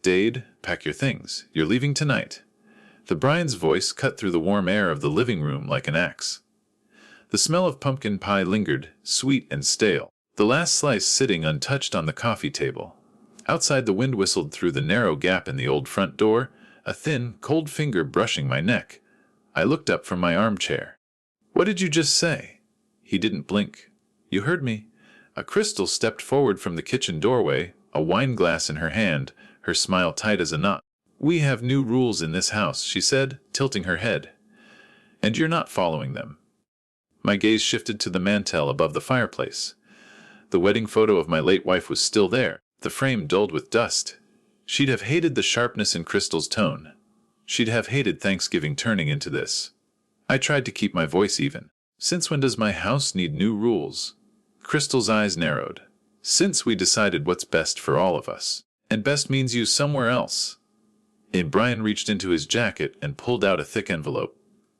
stayed, pack your things. You're leaving tonight. The Brian's voice cut through the warm air of the living room like an axe. The smell of pumpkin pie lingered, sweet and stale, the last slice sitting untouched on the coffee table. Outside, the wind whistled through the narrow gap in the old front door, a thin, cold finger brushing my neck. I looked up from my armchair. "What did you just say?" He didn't blink. "You heard me." A Crystal stepped forward from the kitchen doorway, a wine glass in her hand, her smile tight as a knot. "We have new rules in this house," she said, tilting her head. "And you're not following them." My gaze shifted to the mantel above the fireplace. The wedding photo of my late wife was still there, the frame dulled with dust. She'd have hated the sharpness in Crystal's tone. She'd have hated Thanksgiving turning into this. I tried to keep my voice even. "Since when does my house need new rules?" Crystal's eyes narrowed. "Since we decided what's best for all of us. And best means you somewhere else." And Brian reached into his jacket and pulled out a thick envelope.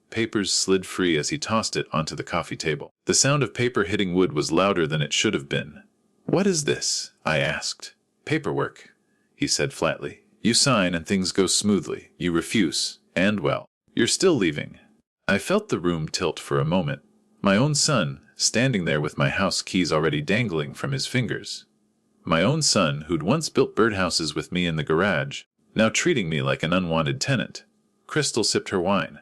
Papers slid free as he tossed it onto the coffee table. The sound of paper hitting wood was louder than it should have been. "What is this?" I asked. "Paperwork," he said flatly. "You sign and things go smoothly. You refuse, and well, you're still leaving." I felt the room tilt for a moment. My own son, standing there with my house keys already dangling from his fingers. My own son, who'd once built birdhouses with me in the garage, now treating me like an unwanted tenant. Crystal sipped her wine.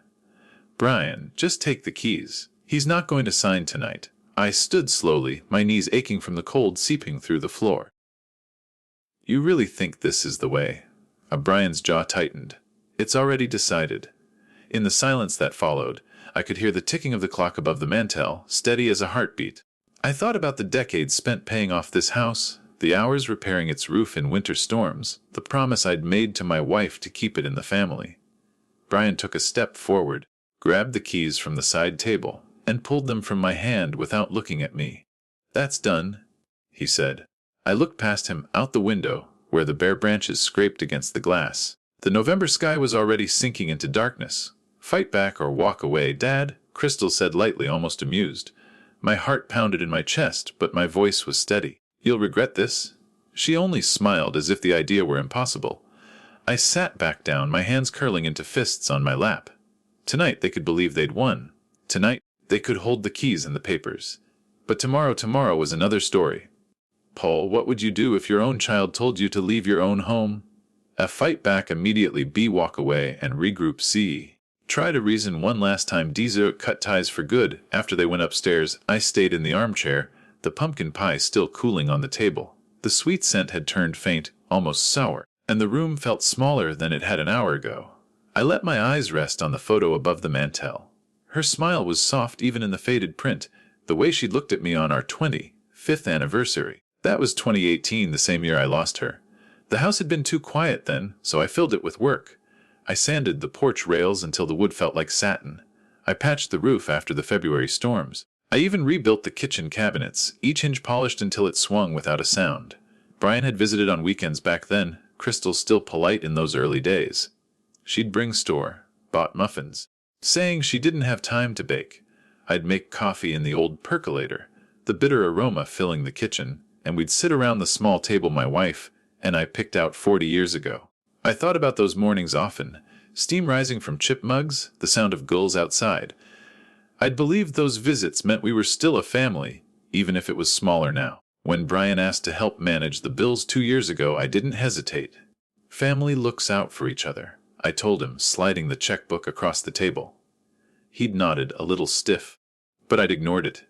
"Brian, just take the keys. He's not going to sign tonight." I stood slowly, my knees aching from the cold seeping through the floor. "You really think this is the way?" Brian's jaw tightened. "It's already decided." In the silence that followed, I could hear the ticking of the clock above the mantel, steady as a heartbeat. I thought about the decades spent paying off this house, the hours repairing its roof in winter storms, the promise I'd made to my wife to keep it in the family. Brian took a step forward, grabbed the keys from the side table, and pulled them from my hand without looking at me. "That's done," he said. I looked past him, out the window, where the bare branches scraped against the glass. The November sky was already sinking into darkness. "Fight back or walk away, Dad," Crystal said lightly, almost amused. My heart pounded in my chest, but my voice was steady. "You'll regret this?" She only smiled as if the idea were impossible. I sat back down, my hands curling into fists on my lap. Tonight they could believe they'd won. Tonight they could hold the keys and the papers. But tomorrow was another story. "Paul, what would you do if your own child told you to leave your own home?" A fight back immediately, B walk away and regroup, C. Try to reason one last time. D cut ties for good. After they went upstairs, I stayed in the armchair, the pumpkin pie still cooling on the table. The sweet scent had turned faint, almost sour, and the room felt smaller than it had an hour ago. I let my eyes rest on the photo above the mantel. Her smile was soft even in the faded print, the way she'd looked at me on our 25th anniversary. That was 2018, the same year I lost her. The house had been too quiet then, so I filled it with work. I sanded the porch rails until the wood felt like satin. I patched the roof after the February storms. I even rebuilt the kitchen cabinets, each hinge polished until it swung without a sound. Brian had visited on weekends back then, Crystal still polite in those early days. She'd bring store-bought muffins, saying she didn't have time to bake. I'd make coffee in the old percolator, the bitter aroma filling the kitchen, and we'd sit around the small table my wife and I picked out 40 years ago. I thought about those mornings often, steam rising from chip mugs, the sound of gulls outside. I'd believed those visits meant we were still a family, even if it was smaller now. When Brian asked to help manage the bills 2 years ago, I didn't hesitate. "Family looks out for each other," I told him, sliding the checkbook across the table. He'd nodded, a little stiff, but I'd ignored it.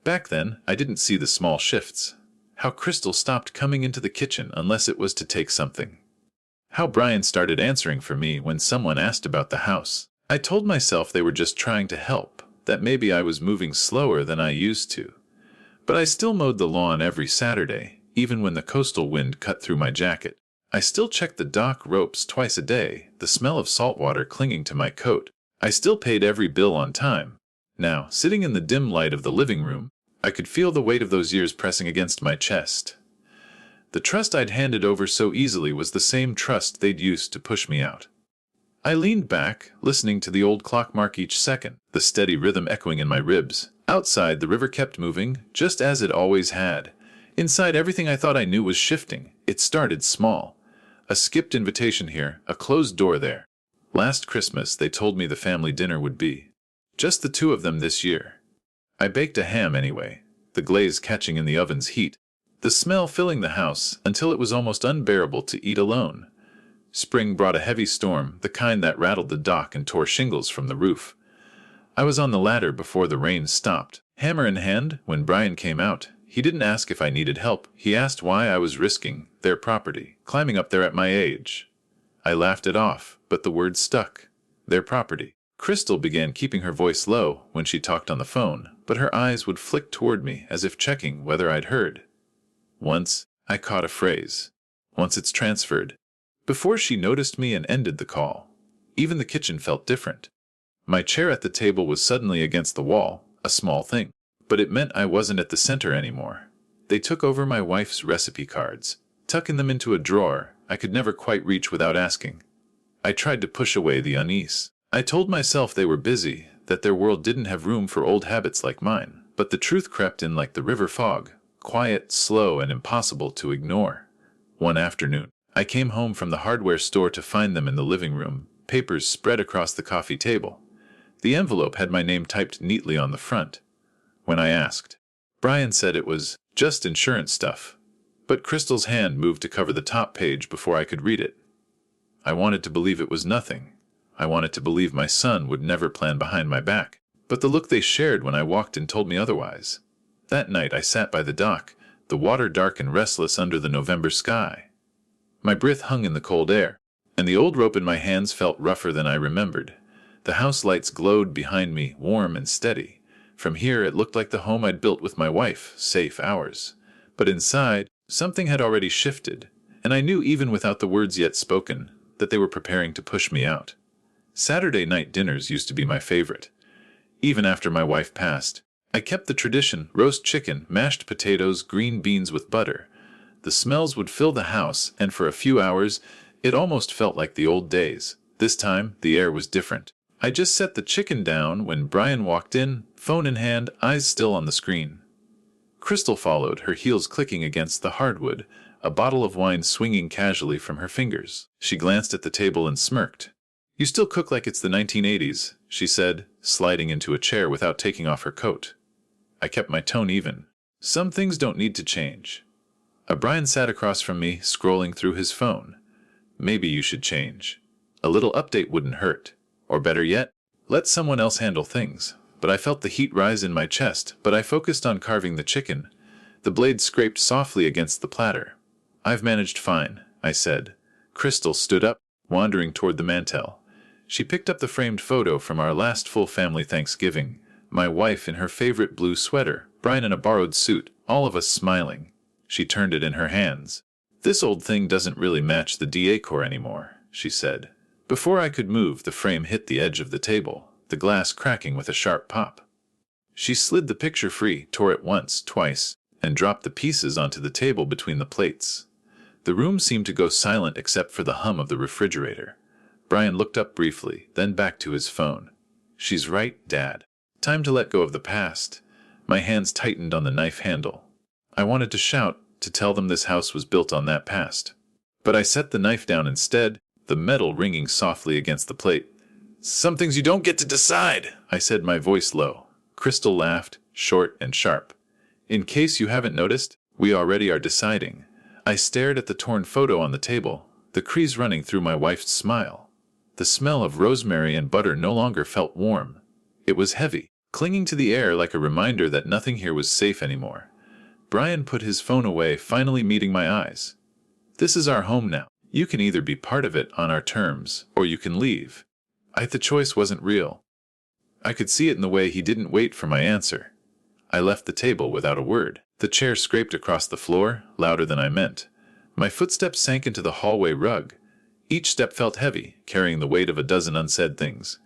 Back then, I didn't see the small shifts. How Crystal stopped coming into the kitchen unless it was to take something. How Brian started answering for me when someone asked about the house. I told myself they were just trying to help, that maybe I was moving slower than I used to. But I still mowed the lawn every Saturday, even when the coastal wind cut through my jacket. I still checked the dock ropes twice a day, the smell of salt water clinging to my coat. I still paid every bill on time. Now, sitting in the dim light of the living room, I could feel the weight of those years pressing against my chest. The trust I'd handed over so easily was the same trust they'd used to push me out. I leaned back, listening to the old clock mark each second, the steady rhythm echoing in my ribs. Outside, the river kept moving, just as it always had. Inside, everything I thought I knew was shifting. It started small. A skipped invitation here, a closed door there. Last Christmas they told me the family dinner would be just the two of them this year. I baked a ham anyway, the glaze catching in the oven's heat, the smell filling the house until it was almost unbearable to eat alone. Spring brought a heavy storm, the kind that rattled the dock and tore shingles from the roof. I was on the ladder before the rain stopped, hammer in hand, when Brian came out. He didn't ask if I needed help. He asked why I was risking their property, climbing up there at my age. I laughed it off, but the word stuck. Their property. Crystal began keeping her voice low when she talked on the phone, but her eyes would flick toward me as if checking whether I'd heard. Once, I caught a phrase. Once it's transferred. Before she noticed me and ended the call. Even the kitchen felt different. My chair at the table was suddenly against the wall, a small thing. But it meant I wasn't at the center anymore. They took over my wife's recipe cards, tucking them into a drawer I could never quite reach without asking. I tried to push away the unease. I told myself they were busy, that their world didn't have room for old habits like mine. But the truth crept in like the river fog, quiet, slow, and impossible to ignore. One afternoon, I came home from the hardware store to find them in the living room, papers spread across the coffee table. The envelope had my name typed neatly on the front. When I asked, Brian said it was just insurance stuff. But Crystal's hand moved to cover the top page before I could read it. I wanted to believe it was nothing. I wanted to believe my son would never plan behind my back. But the look they shared when I walked in told me otherwise. That night I sat by the dock, the water dark and restless under the November sky. My breath hung in the cold air, and the old rope in my hands felt rougher than I remembered. The house lights glowed behind me, warm and steady. From here it looked like the home I'd built with my wife, safe, ours. But inside, something had already shifted, and I knew even without the words yet spoken, that they were preparing to push me out. Saturday night dinners used to be my favorite. Even after my wife passed, I kept the tradition: roast chicken, mashed potatoes, green beans with butter. The smells would fill the house, and for a few hours, it almost felt like the old days. This time, the air was different. I just set the chicken down when Brian walked in, phone in hand, eyes still on the screen. Crystal followed, her heels clicking against the hardwood, a bottle of wine swinging casually from her fingers. She glanced at the table and smirked. "You still cook like it's the 1980s, she said, sliding into a chair without taking off her coat. I kept my tone even. Some things don't need to change. Brian sat across from me, scrolling through his phone. Maybe you should change. A little update wouldn't hurt. Or better yet, let someone else handle things. But I felt the heat rise in my chest, but I focused on carving the chicken. The blade scraped softly against the platter. "I've managed fine," I said. Crystal stood up, wandering toward the mantel. She picked up the framed photo from our last full family Thanksgiving. My wife in her favorite blue sweater, Brian in a borrowed suit, all of us smiling. She turned it in her hands. "This old thing doesn't really match the decor anymore," she said. Before I could move, the frame hit the edge of the table, the glass cracking with a sharp pop. She slid the picture free, tore it once, twice, and dropped the pieces onto the table between the plates. The room seemed to go silent except for the hum of the refrigerator. Brian looked up briefly, then back to his phone. "She's right, Dad. Time to let go of the past." My hands tightened on the knife handle. I wanted to shout, to tell them this house was built on that past. But I set the knife down instead, the metal ringing softly against the plate. "Some things you don't get to decide," I said, my voice low. Crystal laughed, short and sharp. "In case you haven't noticed, we already are deciding." I stared at the torn photo on the table, the crease running through my wife's smile. The smell of rosemary and butter no longer felt warm. It was heavy, clinging to the air like a reminder that nothing here was safe anymore. Brian put his phone away, finally meeting my eyes. "This is our home now. You can either be part of it on our terms, or you can leave." The choice wasn't real. I could see it in the way he didn't wait for my answer. I left the table without a word. The chair scraped across the floor, louder than I meant. My footsteps sank into the hallway rug. Each step felt heavy, carrying the weight of a dozen unsaid things.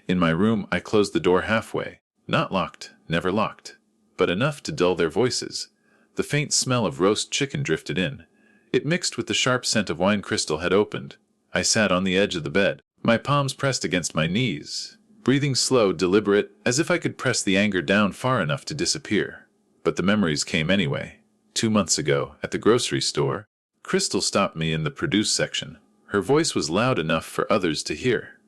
In my room, I closed the door halfway. Not locked, never locked, but enough to dull their voices. The faint smell of roast chicken drifted in. It mixed with the sharp scent of wine Crystal had opened. I sat on the edge of the bed, my palms pressed against my knees, breathing slow, deliberate, as if I could press the anger down far enough to disappear. But the memories came anyway. 2 months ago, at the grocery store, Crystal stopped me in the produce section. Her voice was loud enough for others to hear.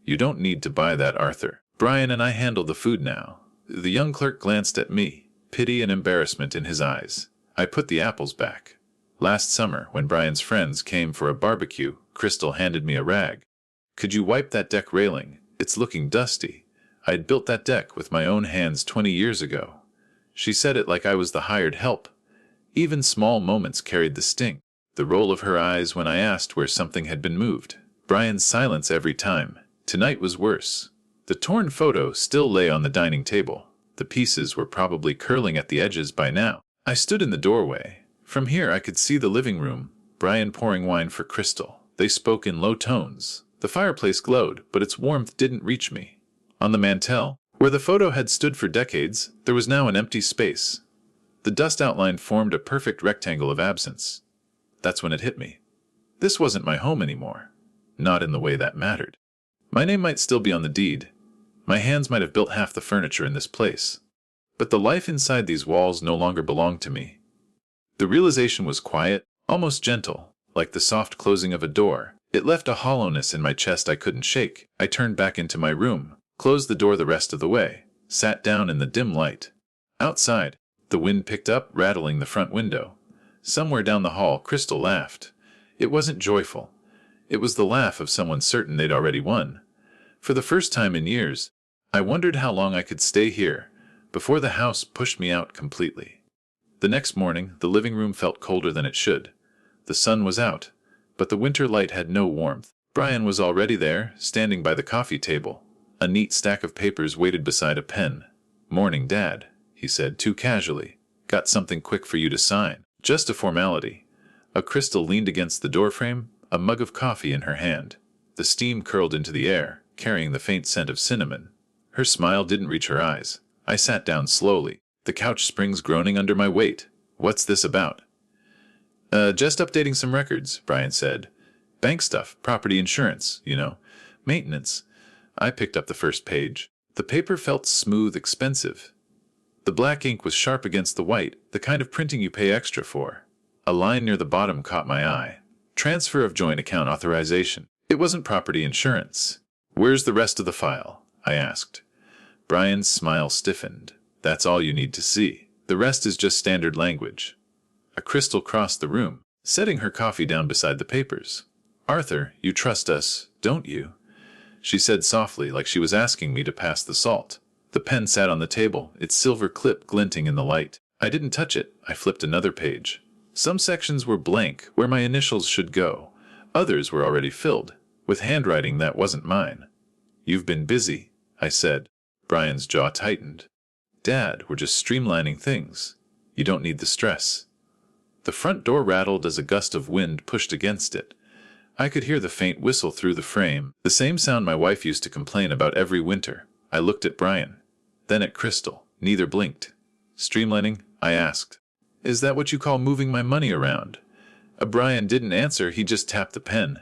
You don't need to buy that, Arthur. Brian and I handle the food now. The young clerk glanced at me, pity and embarrassment in his eyes. I put the apples back. Last summer, when Brian's friends came for a barbecue, Crystal handed me a rag. Could you wipe that deck railing? It's looking dusty. I'd built that deck with my own hands 20 years ago. She said it like I was the hired help. Even small moments carried the sting. The roll of her eyes when I asked where something had been moved. Brian's silence every time. Tonight was worse. The torn photo still lay on the dining table. The pieces were probably curling at the edges by now. I stood in the doorway. From here I could see the living room, Brian pouring wine for Crystal. They spoke in low tones. The fireplace glowed, but its warmth didn't reach me. On the mantel, where the photo had stood for decades, there was now an empty space. The dust outline formed a perfect rectangle of absence. That's when it hit me. This wasn't my home anymore. Not in the way that mattered. My name might still be on the deed. My hands might have built half the furniture in this place. But the life inside these walls no longer belonged to me. The realization was quiet, almost gentle, like the soft closing of a door. It left a hollowness in my chest I couldn't shake. I turned back into my room, closed the door the rest of the way, sat down in the dim light. Outside, the wind picked up, rattling the front window. Somewhere down the hall, Crystal laughed. It wasn't joyful. It was the laugh of someone certain they'd already won. For the first time in years, I wondered how long I could stay here before the house pushed me out completely. The next morning, the living room felt colder than it should. The sun was out, but the winter light had no warmth. Brian was already there, standing by the coffee table. A neat stack of papers waited beside a pen. "Morning, Dad," he said too casually. "Got something quick for you to sign. Just a formality." Crystal leaned against the doorframe, a mug of coffee in her hand. The steam curled into the air, carrying the faint scent of cinnamon. Her smile didn't reach her eyes. I sat down slowly, the couch springs groaning under my weight. "What's this about?" Just updating some records," Brian said. "Bank stuff, property insurance, you know. Maintenance." I picked up the first page. The paper felt smooth, expensive. The black ink was sharp against the white, the kind of printing you pay extra for. A line near the bottom caught my eye. Transfer of joint account authorization. It wasn't property insurance. "Where's the rest of the file?" I asked. Brian's smile stiffened. "That's all you need to see. The rest is just standard language." Crystal crossed the room, setting her coffee down beside the papers. "Arthur, you trust us, don't you?" she said softly, like she was asking me to pass the salt. The pen sat on the table, its silver clip glinting in the light. I didn't touch it. I flipped another page. Some sections were blank, where my initials should go. Others were already filled, with handwriting that wasn't mine. "You've been busy," I said. Brian's jaw tightened. "Dad, we're just streamlining things. You don't need the stress." The front door rattled as a gust of wind pushed against it. I could hear the faint whistle through the frame, the same sound my wife used to complain about every winter. I looked at Brian, then at Crystal. Neither blinked. "Streamlining?" I asked. "Is that what you call moving my money around?" Brian didn't answer, he just tapped the pen.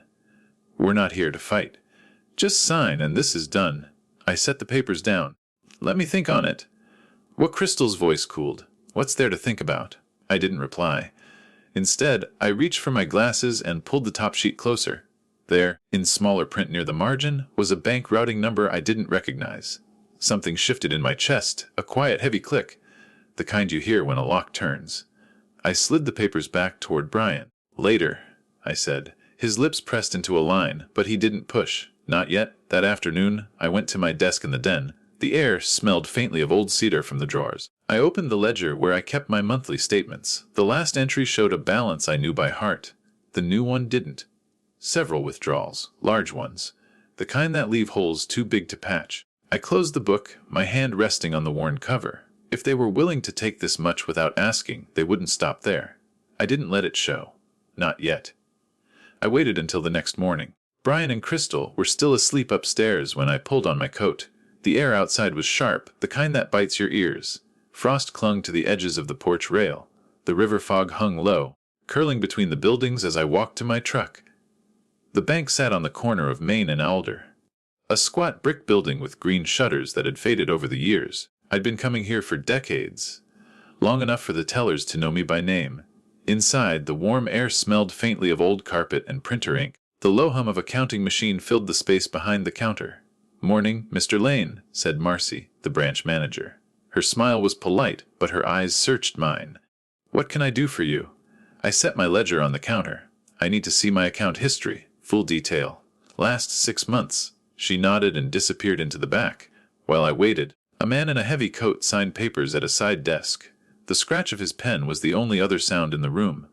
"We're not here to fight. Just sign and this is done." I set the papers down. "Let me think on it." Crystal's voice cooled. "What's there to think about?" I didn't reply. Instead, I reached for my glasses and pulled the top sheet closer. There, in smaller print near the margin, was a bank routing number I didn't recognize. Something shifted in my chest, a quiet, heavy click, the kind you hear when a lock turns. I slid the papers back toward Brian. "Later," I said. His lips pressed into a line, but he didn't push. "Not yet." That afternoon, I went to my desk in the den. The air smelled faintly of old cedar from the drawers. I opened the ledger where I kept my monthly statements. The last entry showed a balance I knew by heart. The new one didn't. Several withdrawals, large ones, the kind that leave holes too big to patch. I closed the book, my hand resting on the worn cover. If they were willing to take this much without asking, they wouldn't stop there. I didn't let it show. Not yet. I waited until the next morning. Brian and Crystal were still asleep upstairs when I pulled on my coat. The air outside was sharp, the kind that bites your ears. Frost clung to the edges of the porch rail. The river fog hung low, curling between the buildings as I walked to my truck. The bank sat on the corner of Main and Alder. A squat brick building with green shutters that had faded over the years. I'd been coming here for decades, long enough for the tellers to know me by name. Inside, the warm air smelled faintly of old carpet and printer ink. The low hum of a counting machine filled the space behind the counter. "Morning, Mr. Lane," said Marcy, the branch manager. Her smile was polite, but her eyes searched mine. "What can I do for you?" I set my ledger on the counter. "I need to see my account history, full detail. Last 6 months." She nodded and disappeared into the back. While I waited, a man in a heavy coat signed papers at a side desk. The scratch of his pen was the only other sound in the room.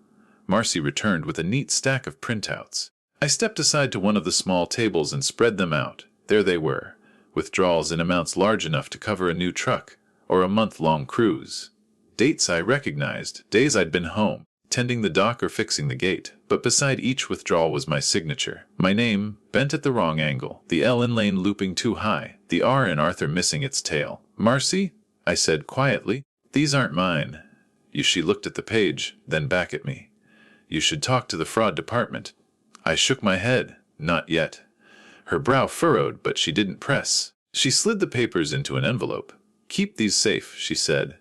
Marcy returned with a neat stack of printouts. I stepped aside to one of the small tables and spread them out. There they were, withdrawals in amounts large enough to cover a new truck or a month-long cruise. Dates I recognized, days I'd been home, tending the dock or fixing the gate, but beside each withdrawal was my signature. My name, bent at the wrong angle, the L in Lane looping too high, the R in Arthur missing its tail. "Marcy," I said quietly, "these aren't mine." She looked at the page, then back at me. "You should talk to the fraud department." I shook my head. "Not yet." Her brow furrowed, but she didn't press. She slid the papers into an envelope. "Keep these safe," she said.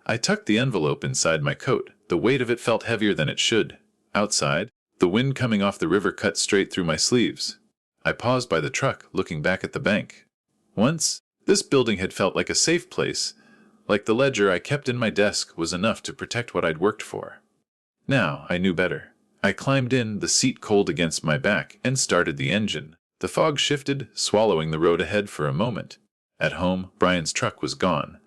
I tucked the envelope inside my coat. The weight of it felt heavier than it should. Outside, the wind coming off the river cut straight through my sleeves. I paused by the truck, looking back at the bank. Once, this building had felt like a safe place, like the ledger I kept in my desk was enough to protect what I'd worked for. Now, I knew better. I climbed in, the seat cold against my back, and started the engine. The fog shifted, swallowing the road ahead for a moment. At home, Brian's truck was gone.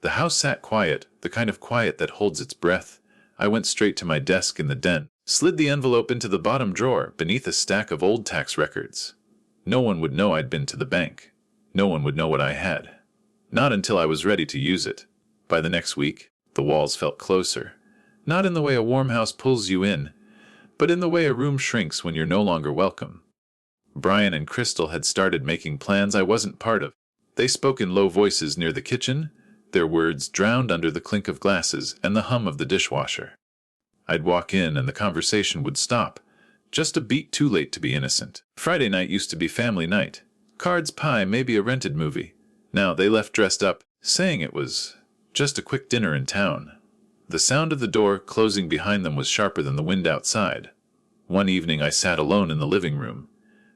The house sat quiet, the kind of quiet that holds its breath. I went straight to my desk in the den, slid the envelope into the bottom drawer beneath a stack of old tax records. No one would know I'd been to the bank. No one would know what I had. Not until I was ready to use it. By the next week, the walls felt closer. Not in the way a warm house pulls you in, but in the way a room shrinks when you're no longer welcome. Brian and Crystal had started making plans I wasn't part of. They spoke in low voices near the kitchen, their words drowned under the clink of glasses and the hum of the dishwasher. I'd walk in and the conversation would stop, just a beat too late to be innocent. Friday night used to be family night. Cards, pie, maybe a rented movie. Now they left dressed up, saying it was just a quick dinner in town. The sound of the door closing behind them was sharper than the wind outside. One evening I sat alone in the living room.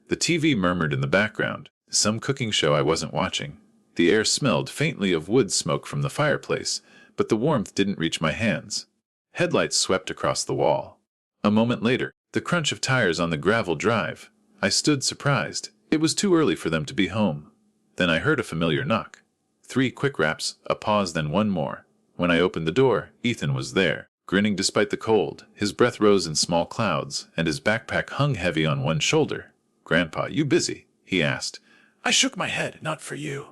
The TV murmured in the background, some cooking show I wasn't watching. The air smelled faintly of wood smoke from the fireplace, but the warmth didn't reach my hands. Headlights swept across the wall. A moment later, the crunch of tires on the gravel drive. I stood surprised. It was too early for them to be home. Then I heard a familiar knock. 3 quick raps, a pause, then one more. When I opened the door, Ethan was there, grinning despite the cold. His breath rose in small clouds, and his backpack hung heavy on one shoulder. "Grandpa, you busy?" he asked. I shook my head. "Not for you."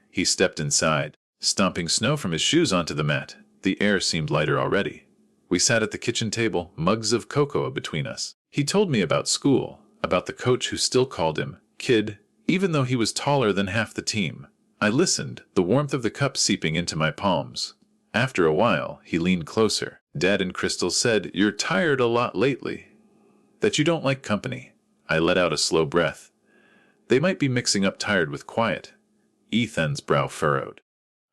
He stepped inside, stomping snow from his shoes onto the mat. The air seemed lighter already. We sat at the kitchen table, mugs of cocoa between us. He told me about school, about the coach who still called him Kid, even though he was taller than half the team. I listened, the warmth of the cup seeping into my palms. After a while, he leaned closer. "Dad and Crystal said you're tired a lot lately, that you don't like company." I let out a slow breath. They might be mixing up tired with quiet. Ethan's brow furrowed.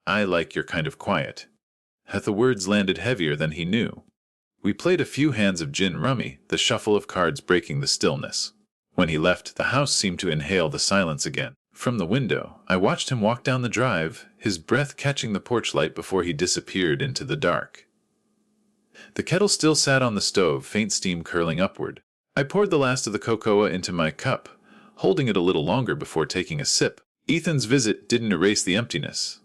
"I like your kind of quiet." The words landed heavier than he knew. We played a few hands of gin rummy, the shuffle of cards breaking the stillness. When he left, the house seemed to inhale the silence again. From the window, I watched him walk down the drive, his breath catching the porch light before he disappeared into the dark. The kettle still sat on the stove, faint steam curling upward. I poured the last of the cocoa into my cup, holding it a little longer before taking a sip. Ethan's visit didn't erase the emptiness,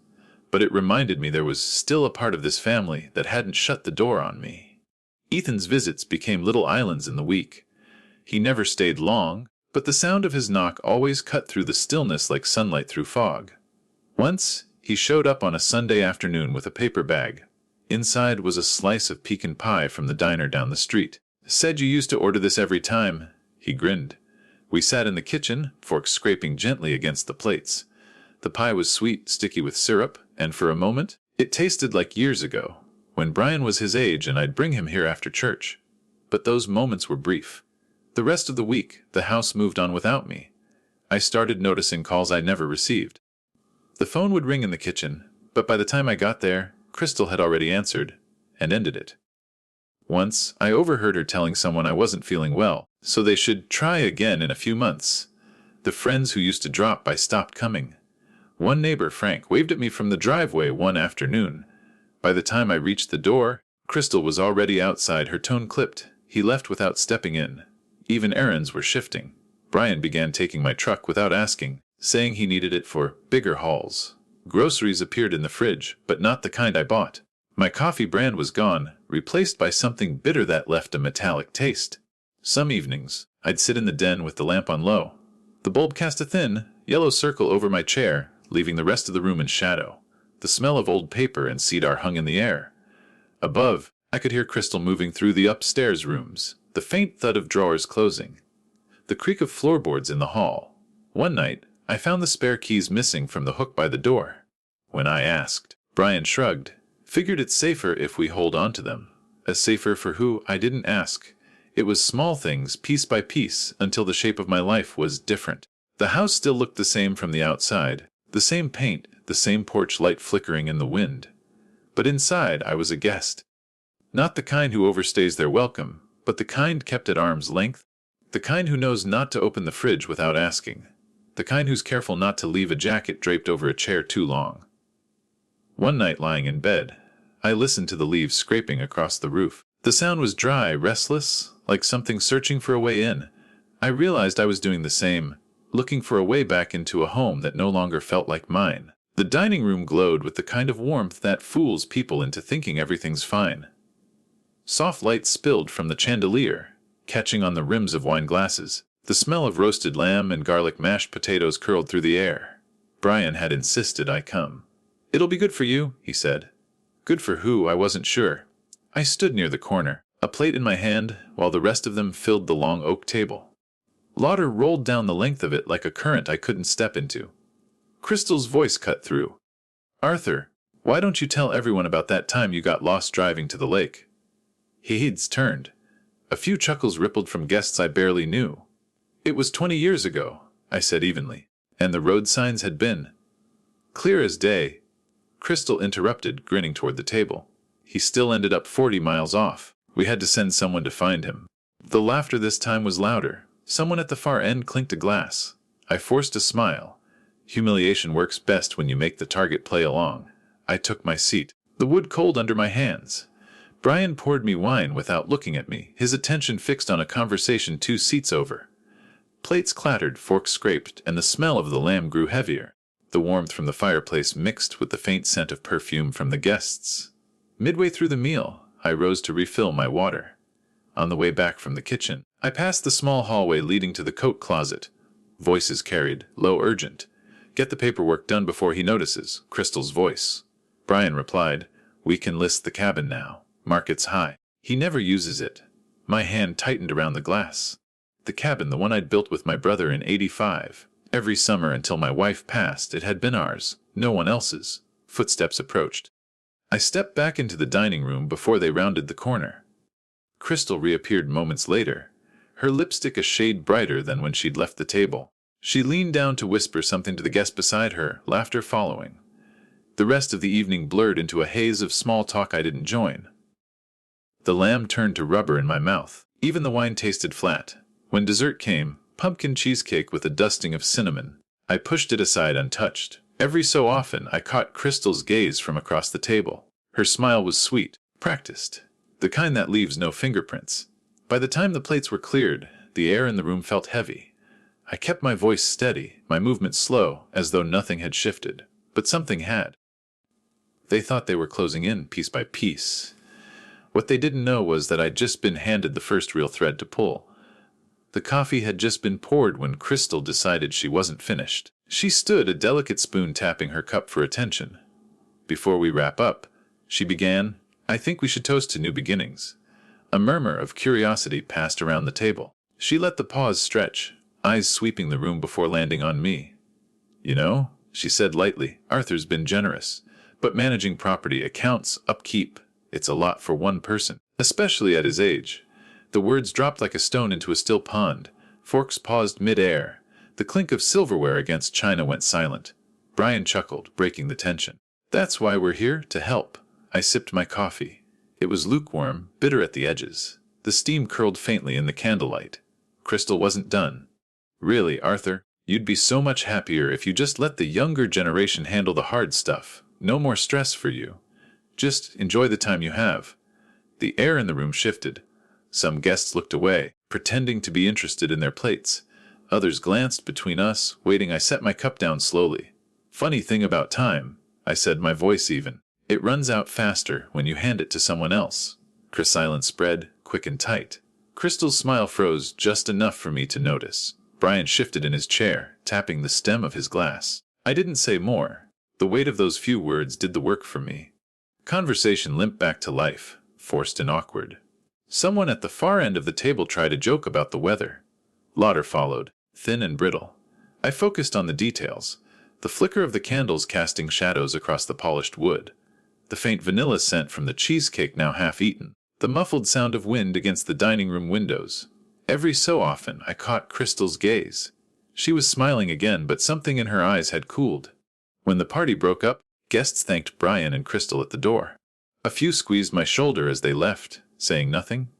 but it reminded me there was still a part of this family that hadn't shut the door on me. Ethan's visits became little islands in the week. He never stayed long, but the sound of his knock always cut through the stillness like sunlight through fog. Once, he showed up on a Sunday afternoon with a paper bag. Inside was a slice of pecan pie from the diner down the street. "Said you used to order this every time." He grinned. We sat in the kitchen, forks scraping gently against the plates. The pie was sweet, sticky with syrup, and for a moment, it tasted like years ago, when Brian was his age and I'd bring him here after church. But those moments were brief. The rest of the week, the house moved on without me. I started noticing calls I never received. The phone would ring in the kitchen, but by the time I got there, Crystal had already answered and ended it. Once, I overheard her telling someone I wasn't feeling well, so they should try again in a few months. The friends who used to drop by stopped coming. One neighbor, Frank, waved at me from the driveway one afternoon. By the time I reached the door, Crystal was already outside, her tone clipped. He left without stepping in. Even errands were shifting. Brian began taking my truck without asking, saying he needed it for bigger hauls. Groceries appeared in the fridge, but not the kind I bought. My coffee brand was gone, replaced by something bitter that left a metallic taste. Some evenings, I'd sit in the den with the lamp on low. The bulb cast a thin, yellow circle over my chair, leaving the rest of the room in shadow. The smell of old paper and cedar hung in the air. Above, I could hear Crystal moving through the upstairs rooms, the faint thud of drawers closing, the creak of floorboards in the hall. One night, I found the spare keys missing from the hook by the door. When I asked, Brian shrugged. Figured it's safer if we hold on to them. As safer for who, I didn't ask. It was small things, piece by piece, until the shape of my life was different. The house still looked the same from the outside, the same paint, the same porch light flickering in the wind. But inside, I was a guest. Not the kind who overstays their welcome, but the kind kept at arm's length. The kind who knows not to open the fridge without asking. The kind who's careful not to leave a jacket draped over a chair too long. One night lying in bed, I listened to the leaves scraping across the roof. The sound was dry, restless, like something searching for a way in. I realized I was doing the same, looking for a way back into a home that no longer felt like mine. The dining room glowed with the kind of warmth that fools people into thinking everything's fine. Soft light spilled from the chandelier, catching on the rims of wine glasses. The smell of roasted lamb and garlic mashed potatoes curled through the air. Brian had insisted I come. "It'll be good for you," he said. Good for who, I wasn't sure. I stood near the corner, a plate in my hand, while the rest of them filled the long oak table. Lauder rolled down the length of it like a current I couldn't step into. Crystal's voice cut through. "Arthur, why don't you tell everyone about that time you got lost driving to the lake?" Heads turned. A few chuckles rippled from guests I barely knew. "It was 20 years ago," I said evenly, "and the road signs had been clear as day." Crystal interrupted, grinning toward the table. "He still ended up 40 miles off. We had to send someone to find him." The laughter this time was louder. Someone at the far end clinked a glass. I forced a smile. Humiliation works best when you make the target play along. I took my seat, the wood cold under my hands. Brian poured me wine without looking at me, his attention fixed on a conversation 2 seats over. Plates clattered, forks scraped, and the smell of the lamb grew heavier. The warmth from the fireplace mixed with the faint scent of perfume from the guests. Midway through the meal, I rose to refill my water. On the way back from the kitchen, I passed the small hallway leading to the coat closet. Voices carried, low, urgent. "Get the paperwork done before he notices," Crystal's voice. Brian replied, "We can list the cabin now. Market's high. He never uses it." My hand tightened around the glass. The cabin, the one I'd built with my brother in '85. Every summer until my wife passed, it had been ours, no one else's. Footsteps approached. I stepped back into the dining room before they rounded the corner. Crystal reappeared moments later, her lipstick a shade brighter than when she'd left the table. She leaned down to whisper something to the guest beside her, laughter following. The rest of the evening blurred into a haze of small talk I didn't join. The lamb turned to rubber in my mouth. Even the wine tasted flat. When dessert came, pumpkin cheesecake with a dusting of cinnamon, I pushed it aside untouched. Every so often, I caught Crystal's gaze from across the table. Her smile was sweet, practiced, the kind that leaves no fingerprints. By the time the plates were cleared, the air in the room felt heavy. I kept my voice steady, my movement slow, as though nothing had shifted. But something had. They thought they were closing in piece by piece. What they didn't know was that I'd just been handed the first real thread to pull. The coffee had just been poured when Crystal decided she wasn't finished. She stood, a delicate spoon tapping her cup for attention. "Before we wrap up," she began, "I think we should toast to new beginnings." A murmur of curiosity passed around the table. She let the pause stretch, eyes sweeping the room before landing on me. "You know," she said lightly, "Arthur's been generous. But managing property, accounts, upkeep, it's a lot for one person, especially at his age." The words dropped like a stone into a still pond. Forks paused mid-air. The clink of silverware against china went silent. Brian chuckled, breaking the tension. "That's why we're here, to help." I sipped my coffee. It was lukewarm, bitter at the edges. The steam curled faintly in the candlelight. Crystal wasn't done. Really, Arthur, you'd be so much happier if you just let the younger generation handle the hard stuff. No more stress for you. Just enjoy the time you have. The air in the room shifted. Some guests looked away, pretending to be interested in their plates. Others glanced between us, waiting. I set my cup down slowly. Funny thing about time, I said, my voice even. It runs out faster when you hand it to someone else. Her silence spread, quick and tight. Crystal's smile froze just enough for me to notice. Brian shifted in his chair, tapping the stem of his glass. I didn't say more. The weight of those few words did the work for me. Conversation limped back to life, forced and awkward. Someone at the far end of the table tried a joke about the weather. Laughter followed, thin and brittle. I focused on the details. The flicker of the candles casting shadows across the polished wood. The faint vanilla scent from the cheesecake now half eaten. The muffled sound of wind against the dining room windows. Every so often I caught Crystal's gaze. She was smiling again, but something in her eyes had cooled. When the party broke up, guests thanked Brian and Crystal at the door. A few squeezed my shoulder as they left, saying nothing.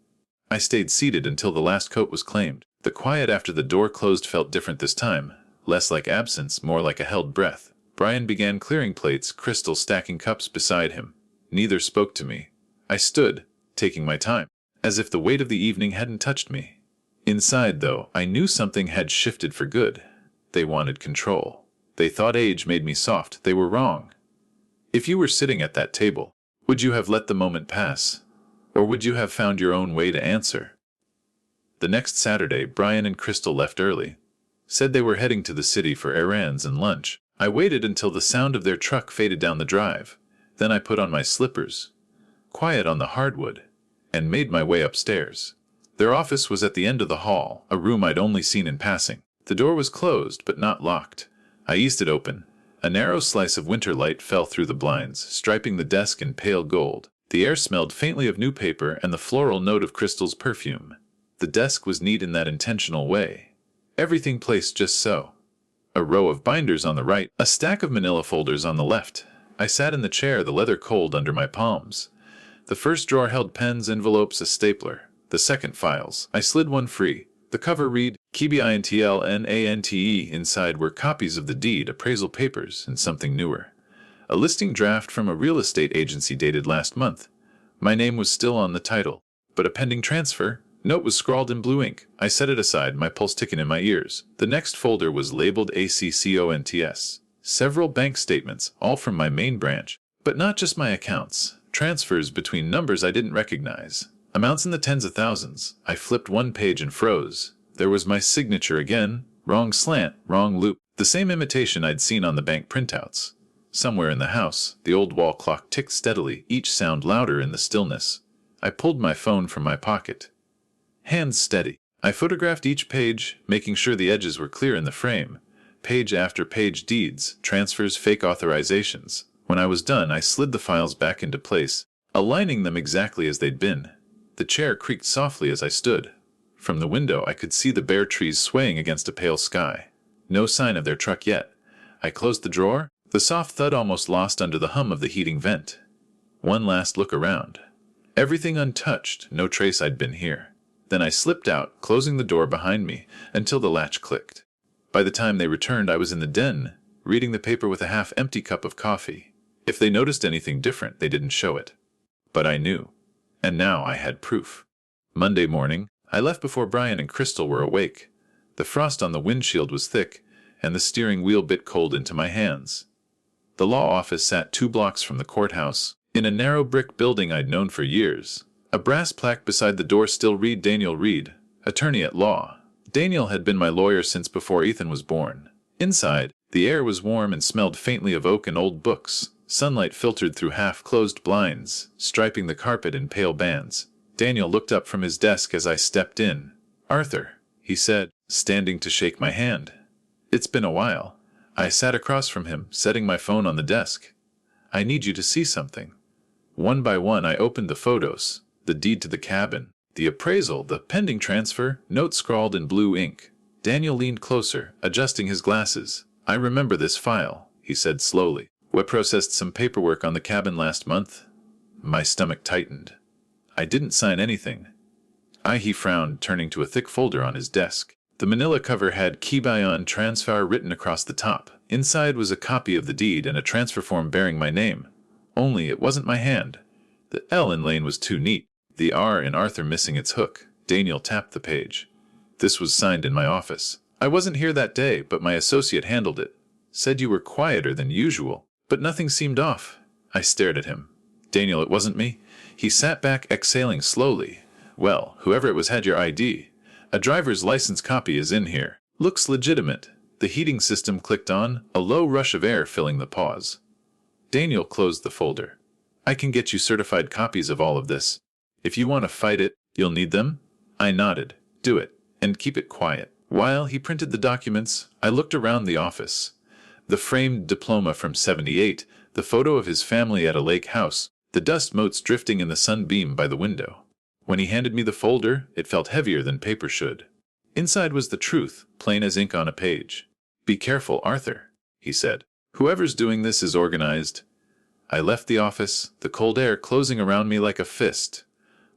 I stayed seated until the last coat was claimed. The quiet after the door closed felt different this time, less like absence, more like a held breath. Brian began clearing plates, Crystal stacking cups beside him. Neither spoke to me. I stood, taking my time, as if the weight of the evening hadn't touched me. Inside, though, I knew something had shifted for good. They wanted control. They thought age made me soft. They were wrong. If you were sitting at that table, would you have let the moment pass? Or would you have found your own way to answer? The next Saturday, Brian and Crystal left early. Said they were heading to the city for errands and lunch. I waited until the sound of their truck faded down the drive. Then I put on my slippers, quiet on the hardwood, and made my way upstairs. Their office was at the end of the hall, a room I'd only seen in passing. The door was closed, but not locked. I eased it open. A narrow slice of winter light fell through the blinds, striping the desk in pale gold. The air smelled faintly of new paper and the floral note of Crystal's perfume. The desk was neat in that intentional way. Everything placed just so. A row of binders on the right, a stack of manila folders on the left. I sat in the chair, the leather cold under my palms. The first drawer held pens, envelopes, a stapler. The second, files. I slid one free. The cover read, KBINTLNANTE. Inside were copies of the deed, appraisal papers, and something newer. A listing draft from a real estate agency dated last month. My name was still on the title, but a pending transfer note was scrawled in blue ink. I set it aside, my pulse ticking in my ears. The next folder was labeled ACCONTS. Several bank statements, all from my main branch. But not just my accounts. Transfers between numbers I didn't recognize. Amounts in the tens of thousands. I flipped one page and froze. There was my signature again. Wrong slant, wrong loop. The same imitation I'd seen on the bank printouts. Somewhere in the house, the old wall clock ticked steadily, each sound louder in the stillness. I pulled my phone from my pocket. Hands steady. I photographed each page, making sure the edges were clear in the frame. Page after page, deeds, transfers, fake authorizations. When I was done, I slid the files back into place, aligning them exactly as they'd been. The chair creaked softly as I stood. From the window, I could see the bare trees swaying against a pale sky. No sign of their truck yet. I closed the drawer, the soft thud almost lost under the hum of the heating vent. One last look around. Everything untouched, no trace I'd been here. Then I slipped out, closing the door behind me, until the latch clicked. By the time they returned, I was in the den, reading the paper with a half-empty cup of coffee. If they noticed anything different, they didn't show it. But I knew. And now I had proof. Monday morning, I left before Brian and Crystal were awake. The frost on the windshield was thick, and the steering wheel bit cold into my hands. The law office sat 2 blocks from the courthouse, in a narrow brick building I'd known for years. A brass plaque beside the door still read Daniel Reed, attorney at law. Daniel had been my lawyer since before Ethan was born. Inside, the air was warm and smelled faintly of oak and old books. Sunlight filtered through half-closed blinds, striping the carpet in pale bands. Daniel looked up from his desk as I stepped in. "Arthur," he said, standing to shake my hand. "It's been a while." I sat across from him, setting my phone on the desk. "I need you to see something." One by one I opened the photos, the deed to the cabin, the appraisal, the pending transfer, notes scrawled in blue ink. Daniel leaned closer, adjusting his glasses. "I remember this file," he said slowly. "We processed some paperwork on the cabin last month." My stomach tightened. I didn't sign anything. He frowned, turning to a thick folder on his desk. The manila cover had Kibayon Transfer written across the top. Inside was a copy of the deed and a transfer form bearing my name. Only it wasn't my hand. The L in Lane was too neat, the R in Arthur missing its hook. Daniel tapped the page. This was signed in my office. I wasn't here that day, but my associate handled it. Said you were quieter than usual, but nothing seemed off. I stared at him. Daniel, it wasn't me. He sat back, exhaling slowly. Well, whoever it was had your ID. A driver's license copy is in here. Looks legitimate. The heating system clicked on, a low rush of air filling the pause. Daniel closed the folder. I can get you certified copies of all of this. If you want to fight it, you'll need them? I nodded. Do it, and keep it quiet. While he printed the documents, I looked around the office. The framed diploma from '78, the photo of his family at a lake house, the dust motes drifting in the sunbeam by the window. When he handed me the folder, it felt heavier than paper should. Inside was the truth, plain as ink on a page. Be careful, Arthur, he said. Whoever's doing this is organized. I left the office, the cold air closing around me like a fist.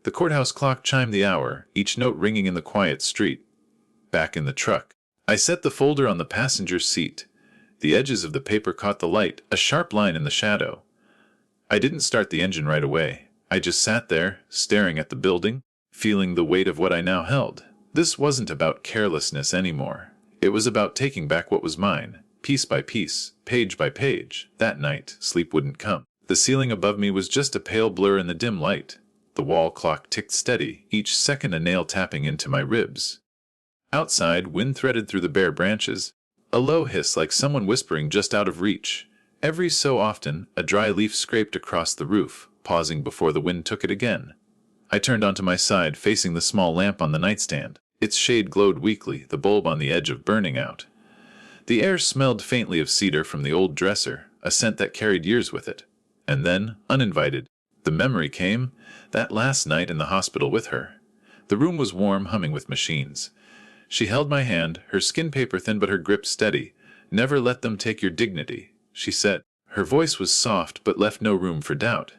The courthouse clock chimed the hour, each note ringing in the quiet street. Back in the truck, I set the folder on the passenger seat. The edges of the paper caught the light, a sharp line in the shadow. I didn't start the engine right away. I just sat there, staring at the building, feeling the weight of what I now held. This wasn't about carelessness anymore. It was about taking back what was mine, piece by piece, page by page. That night, sleep wouldn't come. The ceiling above me was just a pale blur in the dim light. The wall clock ticked steady, each second a nail tapping into my ribs. Outside, wind threaded through the bare branches, a low hiss like someone whispering just out of reach. Every so often, a dry leaf scraped across the roof, pausing before the wind took it again. I turned onto my side, facing the small lamp on the nightstand. Its shade glowed weakly, the bulb on the edge of burning out. The air smelled faintly of cedar from the old dresser, a scent that carried years with it. And then, uninvited, the memory came, that last night in the hospital with her. The room was warm, humming with machines. She held my hand, her skin paper thin but her grip steady. Never let them take your dignity, she said. Her voice was soft but left no room for doubt.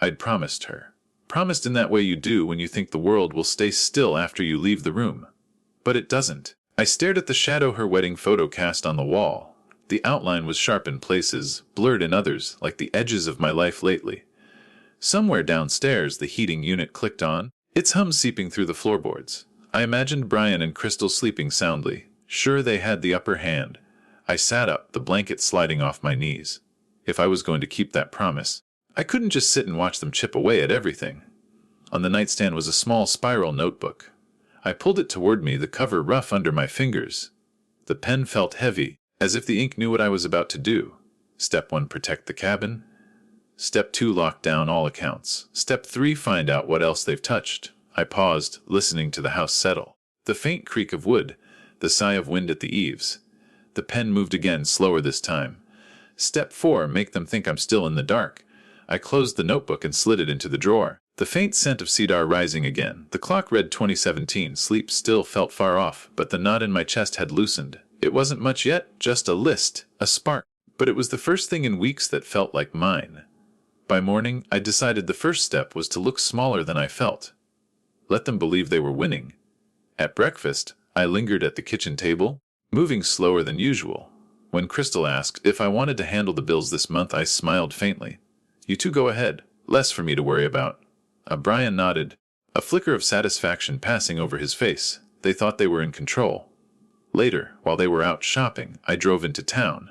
I'd promised her. Promised in that way you do when you think the world will stay still after you leave the room. But it doesn't. I stared at the shadow her wedding photo cast on the wall. The outline was sharp in places, blurred in others, like the edges of my life lately. Somewhere downstairs the heating unit clicked on, its hum seeping through the floorboards. I imagined Brian and Crystal sleeping soundly. Sure they had the upper hand. I sat up, the blanket sliding off my knees. If I was going to keep that promise, I couldn't just sit and watch them chip away at everything. On the nightstand was a small spiral notebook. I pulled it toward me, the cover rough under my fingers. The pen felt heavy, as if the ink knew what I was about to do. Step 1, protect the cabin. Step 2, lock down all accounts. Step 3, find out what else they've touched. I paused, listening to the house settle. The faint creak of wood, the sigh of wind at the eaves. The pen moved again, slower this time. Step 4, make them think I'm still in the dark. I closed the notebook and slid it into the drawer. The faint scent of cedar rising again. The clock read 2017. Sleep still felt far off, but the knot in my chest had loosened. It wasn't much yet, just a list, a spark. But it was the first thing in weeks that felt like mine. By morning, I decided the first step was to look smaller than I felt. Let them believe they were winning. At breakfast, I lingered at the kitchen table, moving slower than usual. When Crystal asked if I wanted to handle the bills this month, I smiled faintly. You two go ahead, less for me to worry about. Brian nodded, a flicker of satisfaction passing over his face. They thought they were in control. Later, while they were out shopping, I drove into town.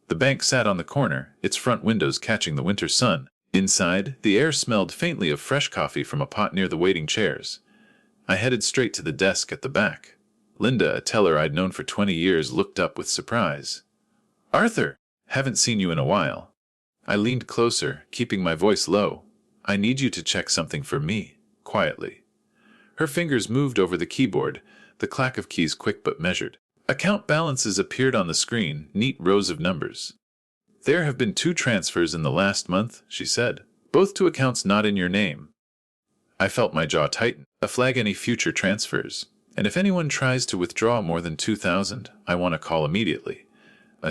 The bank sat on the corner, its front windows catching the winter sun. Inside, the air smelled faintly of fresh coffee from a pot near the waiting chairs. I headed straight to the desk at the back. Linda, a teller I'd known for 20 years, looked up with surprise. Arthur, haven't seen you in a while. I leaned closer, keeping my voice low. I need you to check something for me, quietly. Her fingers moved over the keyboard, the clack of keys quick but measured. Account balances appeared on the screen, neat rows of numbers. There have been 2 transfers in the last month, she said, both to accounts not in your name. I felt my jaw tighten. Flag any future transfers, and if anyone tries to withdraw more than 2,000, I want a call immediately.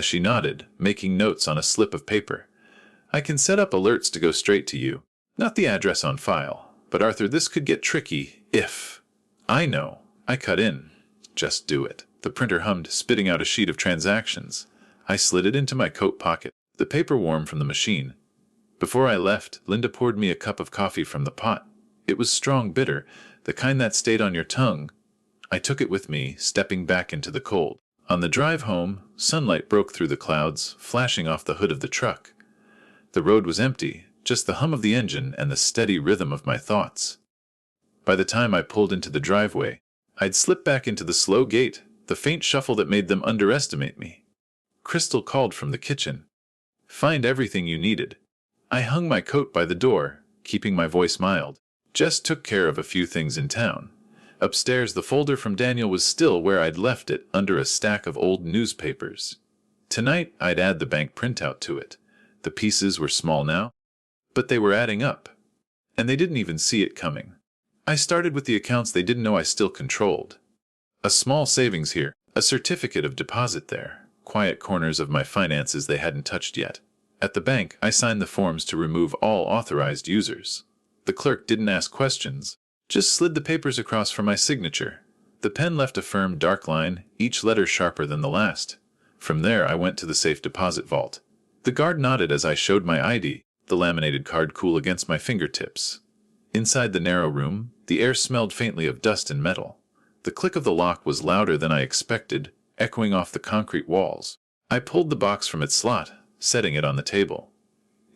She nodded, making notes on a slip of paper. I can set up alerts to go straight to you. Not the address on file, But Arthur, this could get tricky if... I know. I cut in. Just do it. The printer hummed, spitting out a sheet of transactions. I slid it into my coat pocket, the paper warm from the machine. Before I left, Linda poured me a cup of coffee from the pot. It was strong bitter, the kind that stayed on your tongue. I took it with me, stepping back into the cold. On the drive home, sunlight broke through the clouds, flashing off the hood of the truck. The road was empty, just the hum of the engine and the steady rhythm of my thoughts. By the time I pulled into the driveway, I'd slipped back into the slow gait, the faint shuffle that made them underestimate me. Crystal called from the kitchen. "Find everything you needed." I hung my coat by the door, keeping my voice mild. Jess took care of a few things in town. Upstairs, the folder from Daniel was still where I'd left it, under a stack of old newspapers. Tonight, I'd add the bank printout to it. The pieces were small now, but they were adding up. And they didn't even see it coming. I started with the accounts they didn't know I still controlled. A small savings here, a certificate of deposit there, quiet corners of my finances they hadn't touched yet. At the bank, I signed the forms to remove all authorized users. The clerk didn't ask questions, just slid the papers across for my signature. The pen left a firm, dark line, each letter sharper than the last. From there, I went to the safe deposit vault. The guard nodded as I showed my ID, the laminated card cool against my fingertips. Inside the narrow room, the air smelled faintly of dust and metal. The click of the lock was louder than I expected, echoing off the concrete walls. I pulled the box from its slot, setting it on the table.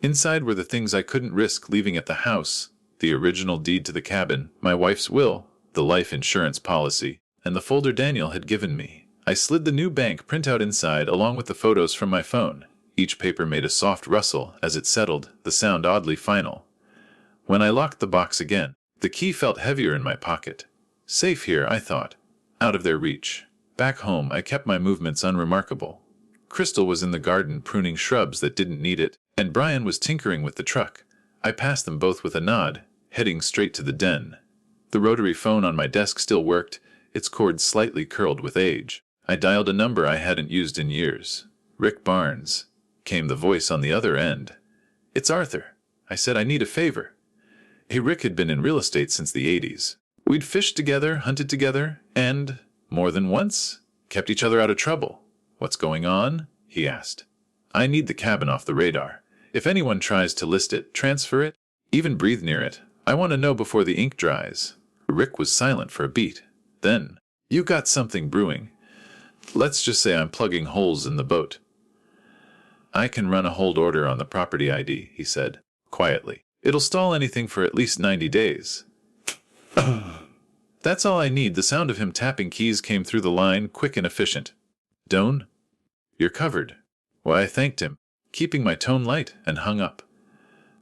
Inside were the things I couldn't risk leaving at the house: the original deed to the cabin, my wife's will, the life insurance policy, and the folder Daniel had given me. I slid the new bank printout inside along with the photos from my phone. Each paper made a soft rustle as it settled, the sound oddly final. When I locked the box again, the key felt heavier in my pocket. Safe here, I thought. Out of their reach. Back home, I kept my movements unremarkable. Crystal was in the garden pruning shrubs that didn't need it, and Brian was tinkering with the truck. I passed them both with a nod, heading straight to the den. The rotary phone on my desk still worked, its cord slightly curled with age. I dialed a number I hadn't used in years. "Rick Barnes," came the voice on the other end. "It's Arthur," I said. "I need a favor." Hey, Rick had been in real estate since the 80s. We'd fished together, hunted together, and, more than once, kept each other out of trouble. "What's going on?" he asked. "I need the cabin off the radar. If anyone tries to list it, transfer it, even breathe near it, I want to know before the ink dries." Rick was silent for a beat. Then, "You got something brewing. Let's just say I'm plugging holes in the boat." "I can run a hold order on the property ID," he said, quietly. "It'll stall anything for at least 90 days. That's all I need." The sound of him tapping keys came through the line, quick and efficient. "Doan, you're covered." Why, I thanked him, keeping my tone light, and hung up.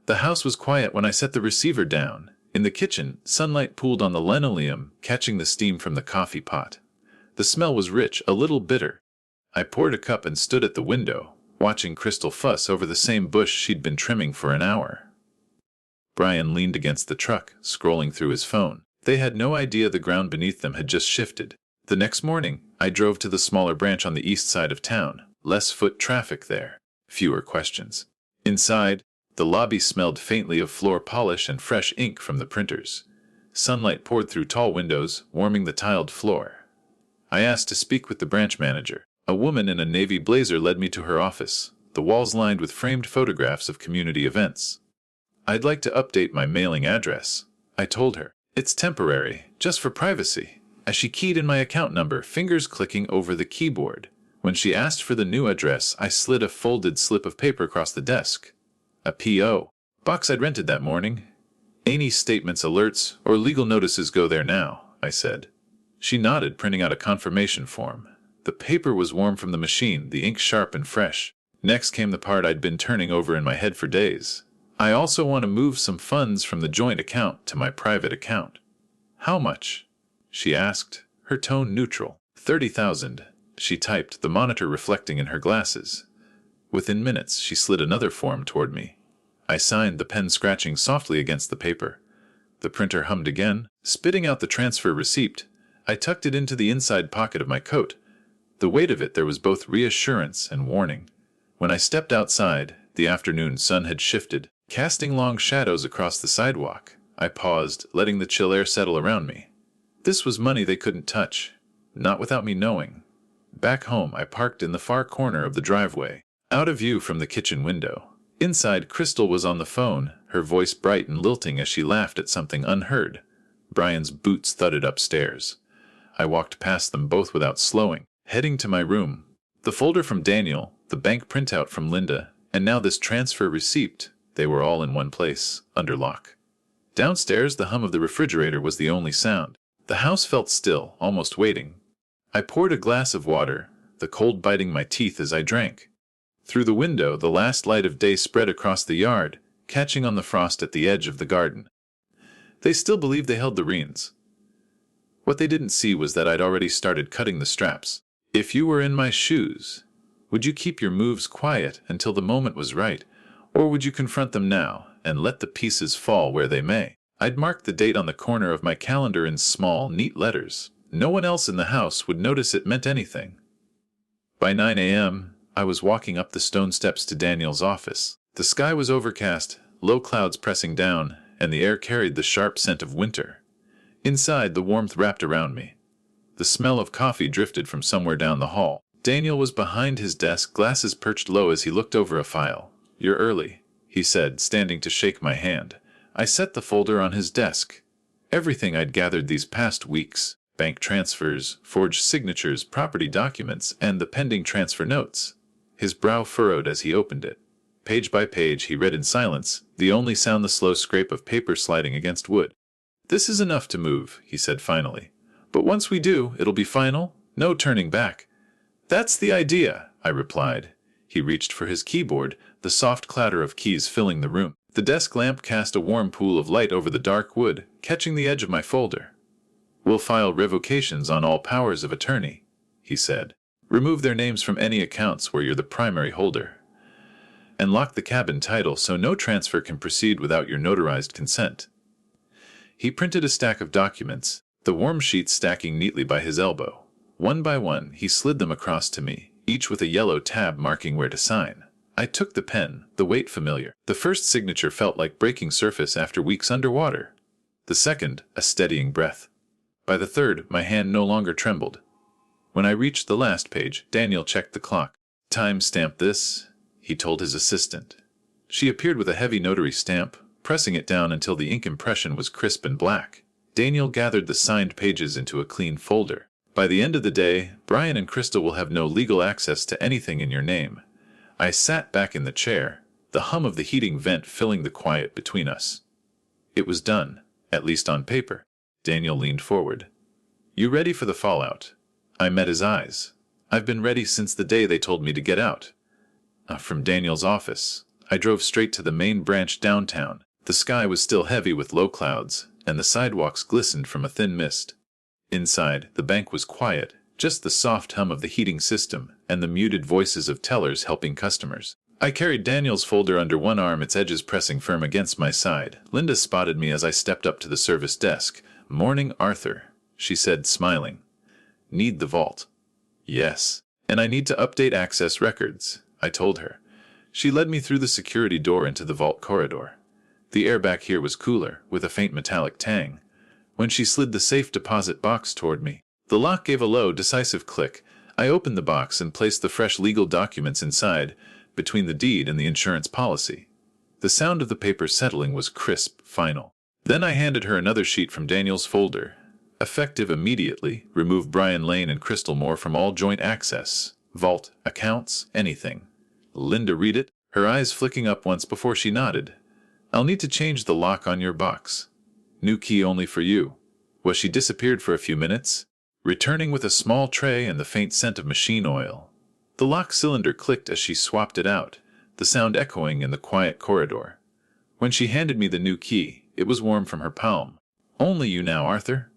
The house was quiet when I set the receiver down. In the kitchen, sunlight pooled on the linoleum, catching the steam from the coffee pot. The smell was rich, a little bitter. I poured a cup and stood at the window, watching Crystal fuss over the same bush she'd been trimming for an hour. Brian leaned against the truck, scrolling through his phone. They had no idea the ground beneath them had just shifted. The next morning, I drove to the smaller branch on the east side of town. Less foot traffic there. Fewer questions. Inside, the lobby smelled faintly of floor polish and fresh ink from the printers. Sunlight poured through tall windows, warming the tiled floor. I asked to speak with the branch manager. A woman in a navy blazer led me to her office, the walls lined with framed photographs of community events. "I'd like to update my mailing address," I told her. "It's temporary, just for privacy," as she keyed in my account number, fingers clicking over the keyboard. When she asked for the new address, I slid a folded slip of paper across the desk. A P.O. box I'd rented that morning. "Any statements, alerts, or legal notices go there now," I said. She nodded, printing out a confirmation form. The paper was warm from the machine, the ink sharp and fresh. Next came the part I'd been turning over in my head for days. "I also want to move some funds from the joint account to my private account." "How much?" she asked, her tone neutral. 30,000, she typed, the monitor reflecting in her glasses. Within minutes, she slid another form toward me. I signed, the pen scratching softly against the paper. The printer hummed again, spitting out the transfer receipt. I tucked it into the inside pocket of my coat. The weight of it, there was both reassurance and warning. When I stepped outside, the afternoon sun had shifted, casting long shadows across the sidewalk. I paused, letting the chill air settle around me. This was money they couldn't touch. Not without me knowing. Back home, I parked in the far corner of the driveway, out of view from the kitchen window. Inside, Crystal was on the phone, her voice bright and lilting as she laughed at something unheard. Brian's boots thudded upstairs. I walked past them both without slowing, heading to my room. The folder from Daniel, the bank printout from Linda, and now this transfer receipt, they were all in one place, under lock. Downstairs, the hum of the refrigerator was the only sound. The house felt still, almost waiting. I poured a glass of water, the cold biting my teeth as I drank. Through the window, the last light of day spread across the yard, catching on the frost at the edge of the garden. They still believed they held the reins. What they didn't see was that I'd already started cutting the straps. If you were in my shoes, would you keep your moves quiet until the moment was right, or would you confront them now and let the pieces fall where they may? I'd marked the date on the corner of my calendar in small, neat letters. No one else in the house would notice it meant anything. By 9 a.m., I was walking up the stone steps to Daniel's office. The sky was overcast, low clouds pressing down, and the air carried the sharp scent of winter. Inside, the warmth wrapped around me. The smell of coffee drifted from somewhere down the hall. Daniel was behind his desk, glasses perched low as he looked over a file. "You're early," he said, standing to shake my hand. I set the folder on his desk. Everything I'd gathered these past weeks. Bank transfers, forged signatures, property documents, and the pending transfer notes. His brow furrowed as he opened it. Page by page he read in silence, the only sound the slow scrape of paper sliding against wood. "This is enough to move," he said finally. "But once we do, it'll be final, no turning back." "That's the idea," I replied. He reached for his keyboard, the soft clatter of keys filling the room. The desk lamp cast a warm pool of light over the dark wood, catching the edge of my folder. "We'll file revocations on all powers of attorney," he said. "Remove their names from any accounts where you're the primary holder. And lock the cabin title so no transfer can proceed without your notarized consent." He printed a stack of documents, the warm sheets stacking neatly by his elbow. One by one, he slid them across to me, each with a yellow tab marking where to sign. I took the pen, the weight familiar. The first signature felt like breaking surface after weeks underwater. The second, a steadying breath. By the third, my hand no longer trembled. When I reached the last page, Daniel checked the clock. "Time stamp this," he told his assistant. She appeared with a heavy notary stamp, pressing it down until the ink impression was crisp and black. Daniel gathered the signed pages into a clean folder. "By the end of the day, Brian and Crystal will have no legal access to anything in your name." I sat back in the chair, the hum of the heating vent filling the quiet between us. It was done, at least on paper. Daniel leaned forward. "You ready for the fallout?" I met his eyes. "I've been ready since the day they told me to get out." From Daniel's office, I drove straight to the main branch downtown. The sky was still heavy with low clouds, and the sidewalks glistened from a thin mist. Inside, the bank was quiet, just the soft hum of the heating system and the muted voices of tellers helping customers. I carried Daniel's folder under one arm, its edges pressing firm against my side. Linda spotted me as I stepped up to the service desk. "Morning, Arthur," she said, smiling. "Need the vault?" "Yes. And I need to update access records," I told her. She led me through the security door into the vault corridor. The air back here was cooler, with a faint metallic tang. When she slid the safe deposit box toward me, the lock gave a low, decisive click. I opened the box and placed the fresh legal documents inside, between the deed and the insurance policy. The sound of the paper settling was crisp, final. Then I handed her another sheet from Daniel's folder. "Effective immediately, remove Brian Lane and Crystal Moore from all joint access, vault, accounts, anything." "Linda, read it," her eyes flicking up once before she nodded. "I'll need to change the lock on your box. New key only for you." Was she disappeared for a few minutes, returning with a small tray and the faint scent of machine oil. The lock cylinder clicked as she swapped it out, the sound echoing in the quiet corridor. When she handed me the new key, it was warm from her palm. "Only you now, Arthur."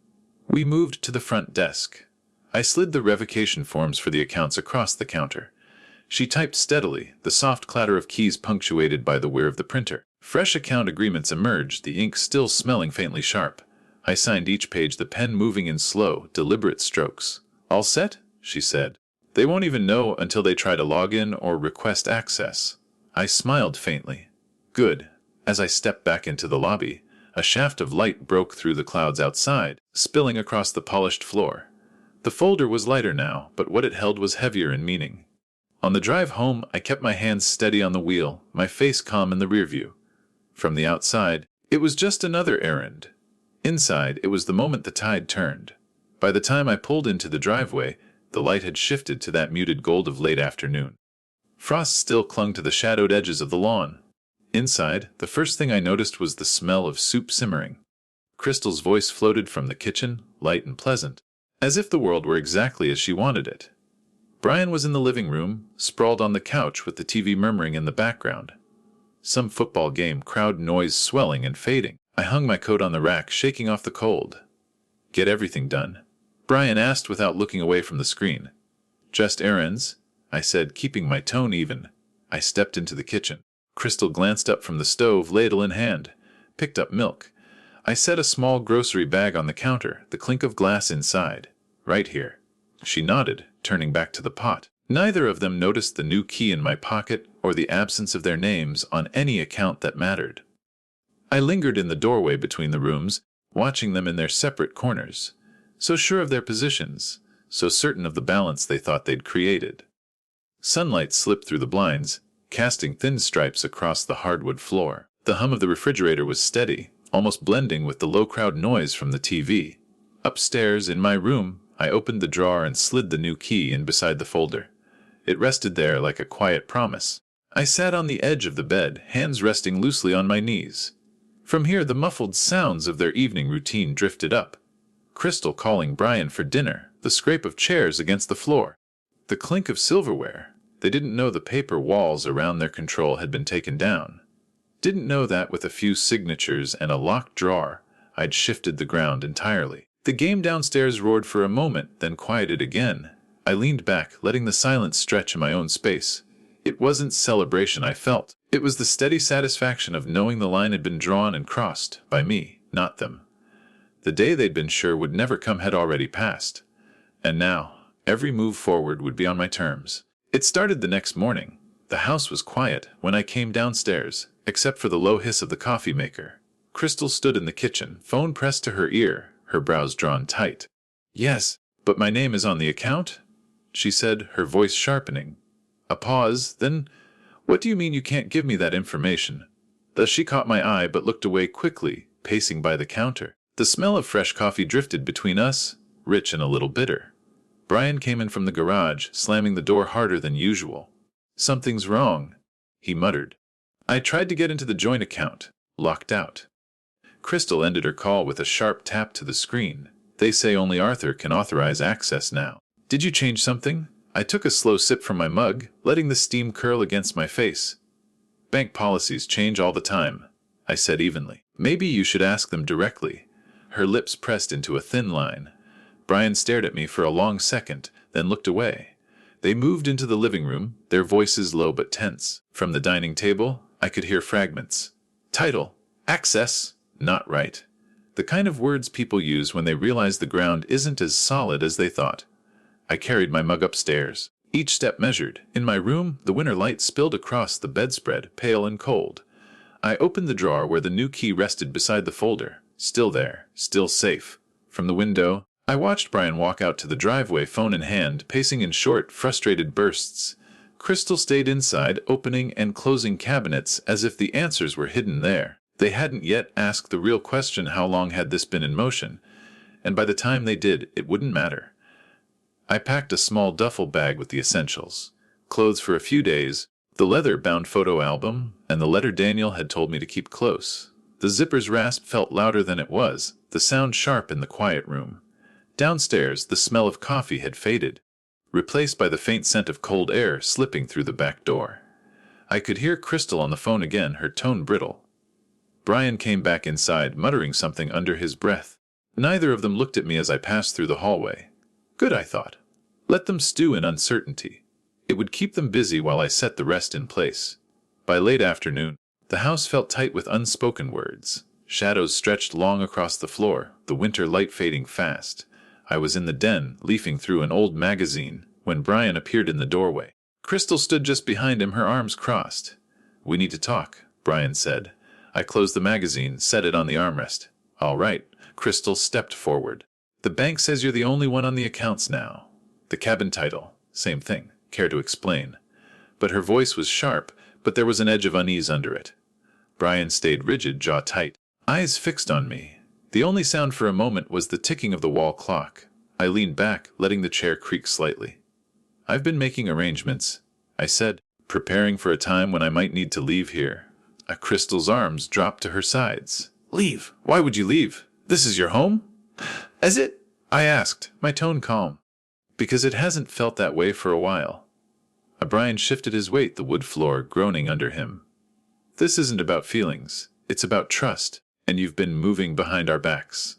We moved to the front desk. I slid the revocation forms for the accounts across the counter. She typed steadily, the soft clatter of keys punctuated by the whir of the printer. Fresh account agreements emerged, the ink still smelling faintly sharp. I signed each page, the pen moving in slow, deliberate strokes. "All set?" she said. "They won't even know until they try to log in or request access." I smiled faintly. "Good." As I stepped back into the lobby, A shaft of light broke through the clouds outside, spilling across the polished floor. The folder was lighter now, but what it held was heavier in meaning. On the drive home, I kept my hands steady on the wheel, my face calm in the rearview. From the outside, it was just another errand. Inside, it was the moment the tide turned. By the time I pulled into the driveway, the light had shifted to that muted gold of late afternoon. Frost still clung to the shadowed edges of the lawn. Inside, the first thing I noticed was the smell of soup simmering. Crystal's voice floated from the kitchen, light and pleasant, as if the world were exactly as she wanted it. Brian was in the living room, sprawled on the couch with the TV murmuring in the background. Some football game crowd noise swelling and fading. I hung my coat on the rack, shaking off the cold. "Get everything done?" Brian asked without looking away from the screen. "Just errands," I said, keeping my tone even. I stepped into the kitchen. Crystal glanced up from the stove, ladle in hand, picked up milk. I set a small grocery bag on the counter, the clink of glass inside. "Right here." She nodded, turning back to the pot. Neither of them noticed the new key in my pocket or the absence of their names on any account that mattered. I lingered in the doorway between the rooms, watching them in their separate corners, so sure of their positions, so certain of the balance they thought they'd created. Sunlight slipped through the blinds, casting thin stripes across the hardwood floor. The hum of the refrigerator was steady, almost blending with the low crowd noise from the TV. Upstairs, in my room, I opened the drawer and slid the new key in beside the folder. It rested there like a quiet promise. I sat on the edge of the bed, hands resting loosely on my knees. From here, the muffled sounds of their evening routine drifted up. Crystal calling Brian for dinner, the scrape of chairs against the floor, the clink of silverware. They didn't know the paper walls around their control had been taken down. Didn't know that with a few signatures and a locked drawer, I'd shifted the ground entirely. The game downstairs roared for a moment, then quieted again. I leaned back, letting the silence stretch in my own space. It wasn't celebration I felt. It was the steady satisfaction of knowing the line had been drawn and crossed, by me, not them. The day they'd been sure would never come had already passed. And now, every move forward would be on my terms. It started the next morning. The house was quiet when I came downstairs, except for the low hiss of the coffee maker. Crystal stood in the kitchen, phone pressed to her ear, her brows drawn tight. "Yes, but my name is on the account?" she said, her voice sharpening. A pause, then, "What do you mean you can't give me that information?" Thus she caught my eye but looked away quickly, pacing by the counter. The smell of fresh coffee drifted between us, rich and a little bitter. Brian came in from the garage, slamming the door harder than usual. "Something's wrong," he muttered. I tried to get into the joint account, locked out. Crystal ended her call with a sharp tap to the screen. "They say only Arthur can authorize access now." "Did you change something?" I took a slow sip from my mug, letting the steam curl against my face. "Bank policies change all the time," I said evenly. "Maybe you should ask them directly." Her lips pressed into a thin line. Brian stared at me for a long second, then looked away. They moved into the living room, their voices low but tense. From the dining table, I could hear fragments. "Title. Access. Not right." The kind of words people use when they realize the ground isn't as solid as they thought. I carried my mug upstairs. Each step measured. In my room, the winter light spilled across the bedspread, pale and cold. I opened the drawer where the new key rested beside the folder. Still there, still safe. From the window, I watched Brian walk out to the driveway, phone in hand, pacing in short, frustrated bursts. Crystal stayed inside, opening and closing cabinets as if the answers were hidden there. They hadn't yet asked the real question, how long had this been in motion? And by the time they did, it wouldn't matter. I packed a small duffel bag with the essentials. Clothes for a few days, the leather-bound photo album, and the letter Daniel had told me to keep close. The zipper's rasp felt louder than it was, the sound sharp in the quiet room. Downstairs, the smell of coffee had faded, replaced by the faint scent of cold air slipping through the back door. I could hear Crystal on the phone again, her tone brittle. Brian came back inside, muttering something under his breath. Neither of them looked at me as I passed through the hallway. Good, I thought. Let them stew in uncertainty. It would keep them busy while I set the rest in place. By late afternoon, the house felt tight with unspoken words. Shadows stretched long across the floor, the winter light fading fast. I was in the den, leafing through an old magazine, when Brian appeared in the doorway. Crystal stood just behind him, her arms crossed. "We need to talk," Brian said. I closed the magazine, set it on the armrest. All right. Crystal stepped forward. The bank says you're the only one on the accounts now. The cabin title. Same thing. Care to explain? But her voice was sharp, but there was an edge of unease under it. Brian stayed rigid, jaw tight, eyes fixed on me. The only sound for a moment was the ticking of the wall clock. I leaned back, letting the chair creak slightly. I've been making arrangements, I said, preparing for a time when I might need to leave here. Crystal's arms dropped to her sides. Leave? Why would you leave? This is your home? Is it? I asked, my tone calm. Because it hasn't felt that way for a while. Brian shifted his weight, the wood floor groaning under him. This isn't about feelings. It's about trust, and you've been moving behind our backs.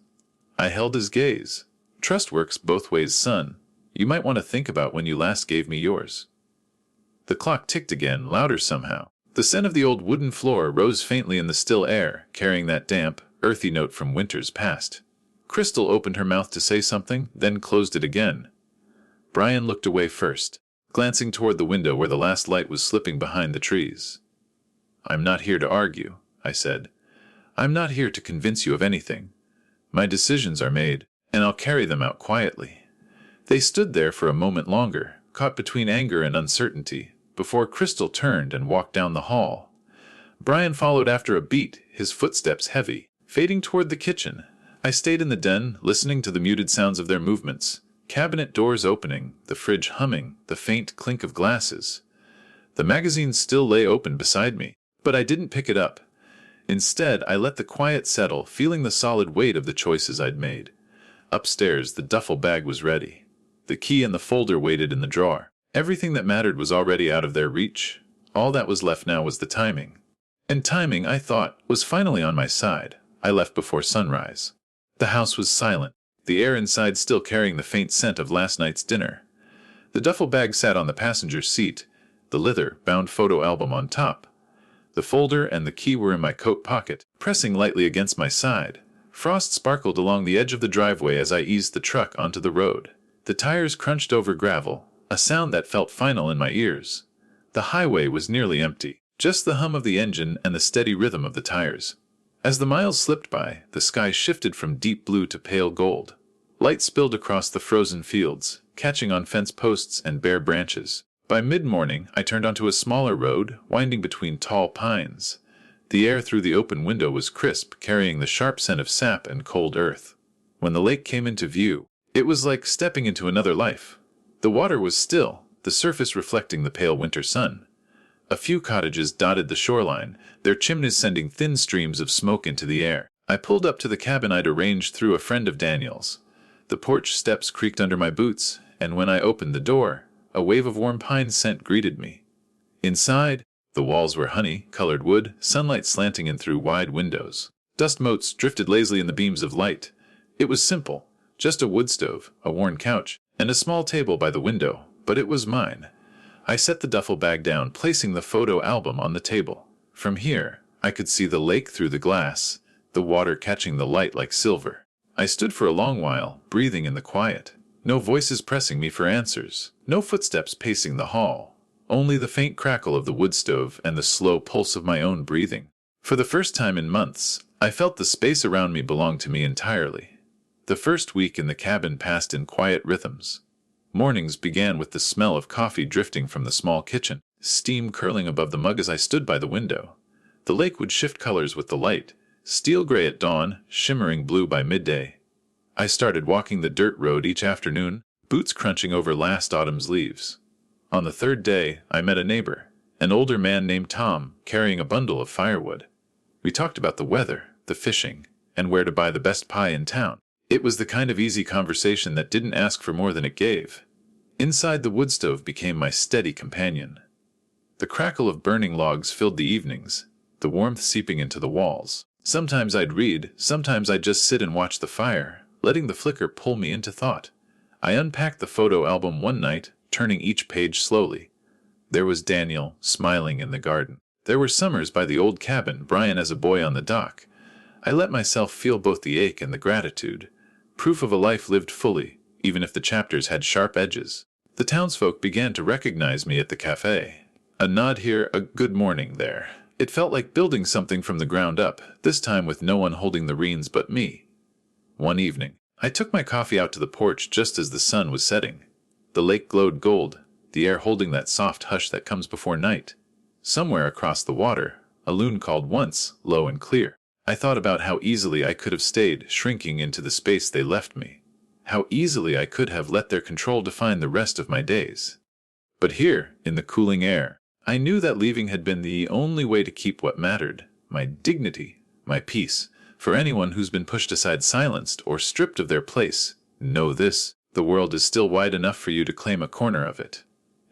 I held his gaze. Trust works both ways, son. You might want to think about when you last gave me yours. The clock ticked again, louder somehow. The scent of the old wooden floor rose faintly in the still air, carrying that damp, earthy note from winters past. Crystal opened her mouth to say something, then closed it again. Brian looked away first, glancing toward the window where the last light was slipping behind the trees. I'm not here to argue, I said. I'm not here to convince you of anything. My decisions are made, and I'll carry them out quietly. They stood there for a moment longer, caught between anger and uncertainty, before Crystal turned and walked down the hall. Brian followed after a beat, his footsteps heavy, fading toward the kitchen. I stayed in the den, listening to the muted sounds of their movements. Cabinet doors opening, the fridge humming, the faint clink of glasses. The magazine still lay open beside me, but I didn't pick it up. Instead, I let the quiet settle, feeling the solid weight of the choices I'd made. Upstairs, the duffel bag was ready. The key and the folder waited in the drawer. Everything that mattered was already out of their reach. All that was left now was the timing. And timing, I thought, was finally on my side. I left before sunrise. The house was silent, the air inside still carrying the faint scent of last night's dinner. The duffel bag sat on the passenger seat, the leather-bound photo album on top. The folder and the key were in my coat pocket, pressing lightly against my side. Frost sparkled along the edge of the driveway as I eased the truck onto the road. The tires crunched over gravel, a sound that felt final in my ears. The highway was nearly empty, just the hum of the engine and the steady rhythm of the tires. As the miles slipped by, the sky shifted from deep blue to pale gold. Light spilled across the frozen fields, catching on fence posts and bare branches. By mid-morning, I turned onto a smaller road, winding between tall pines. The air through the open window was crisp, carrying the sharp scent of sap and cold earth. When the lake came into view, it was like stepping into another life. The water was still, the surface reflecting the pale winter sun. A few cottages dotted the shoreline, their chimneys sending thin streams of smoke into the air. I pulled up to the cabin I'd arranged through a friend of Daniel's. The porch steps creaked under my boots, and when I opened the door, a wave of warm pine scent greeted me. Inside, the walls were honey-colored wood, sunlight slanting in through wide windows. Dust motes drifted lazily in the beams of light. It was simple, just a wood stove, a worn couch, and a small table by the window, but it was mine. I set the duffel bag down, placing the photo album on the table. From here, I could see the lake through the glass, the water catching the light like silver. I stood for a long while, breathing in the quiet. No voices pressing me for answers, no footsteps pacing the hall, only the faint crackle of the wood stove and the slow pulse of my own breathing. For the first time in months, I felt the space around me belonged to me entirely. The first week in the cabin passed in quiet rhythms. Mornings began with the smell of coffee drifting from the small kitchen, steam curling above the mug as I stood by the window. The lake would shift colors with the light, steel gray at dawn, shimmering blue by midday. I started walking the dirt road each afternoon, boots crunching over last autumn's leaves. On the third day, I met a neighbor, an older man named Tom, carrying a bundle of firewood. We talked about the weather, the fishing, and where to buy the best pie in town. It was the kind of easy conversation that didn't ask for more than it gave. Inside the wood stove became my steady companion. The crackle of burning logs filled the evenings, the warmth seeping into the walls. Sometimes I'd read, sometimes I'd just sit and watch the fire, letting the flicker pull me into thought. I unpacked the photo album one night, turning each page slowly. There was Daniel, smiling in the garden. There were summers by the old cabin, Brian as a boy on the dock. I let myself feel both the ache and the gratitude. Proof of a life lived fully, even if the chapters had sharp edges. The townsfolk began to recognize me at the cafe. A nod here, a good morning there. It felt like building something from the ground up, this time with no one holding the reins but me. One evening, I took my coffee out to the porch just as the sun was setting. The lake glowed gold, the air holding that soft hush that comes before night. Somewhere across the water, a loon called once, low and clear. I thought about how easily I could have stayed, shrinking into the space they left me. How easily I could have let their control define the rest of my days. But here, in the cooling air, I knew that leaving had been the only way to keep what mattered, my dignity, my peace. For anyone who's been pushed aside, silenced, or stripped of their place, know this: the world is still wide enough for you to claim a corner of it.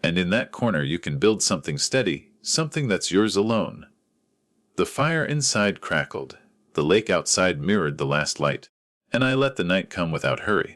And in that corner you can build something steady, something that's yours alone. The fire inside crackled, the lake outside mirrored the last light, and I let the night come without hurry.